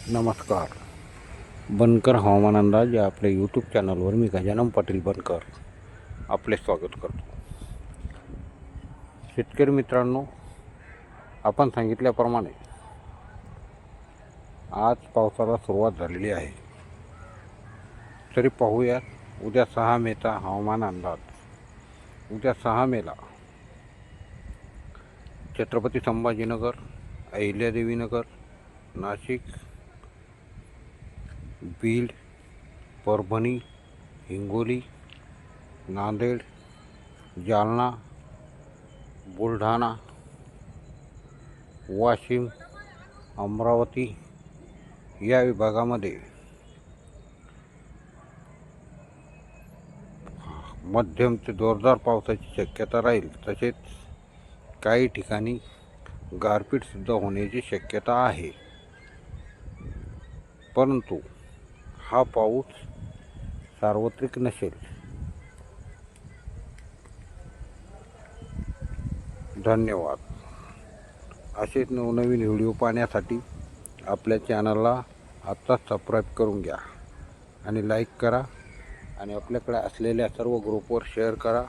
नमस्कार. बनकर हवामान अंदाज या आपल्या यूट्यूब चॅनलवर मी गजानन पाटील बनकर आपले स्वागत करतो. शेतकरी मित्रांनो, आपण सांगितल्याप्रमाणे आज पावसाला सुरुवात झालेली आहे. तरी पाहूयात उद्या 6 मेचा हवामान अंदाज. उद्या 6 मेला छत्रपती संभाजीनगर, अहिल्यादेवीनगर, नाशिक, बीड, परभणी, हिंगोली, नांदेड, जालना, बुलढाणा, वाशिम, अमरावती या विभागामध्ये मध्यम ते जोरदार पावसाची शक्यता राहील. तसेच काही ठिकाणी गारपीटसुद्धा होण्याची शक्यता आहे. परंतु हा पाऊस सार्वत्रिक नसेल. धन्यवाद. असेच नवनवीन व्हिडिओ पाहण्यासाठी आपल्या चॅनलला आत्ताच सबस्क्राईब करून घ्या आणि लाईक करा आणि आपल्याकडे असलेल्या सर्व ग्रुपवर शेअर करा.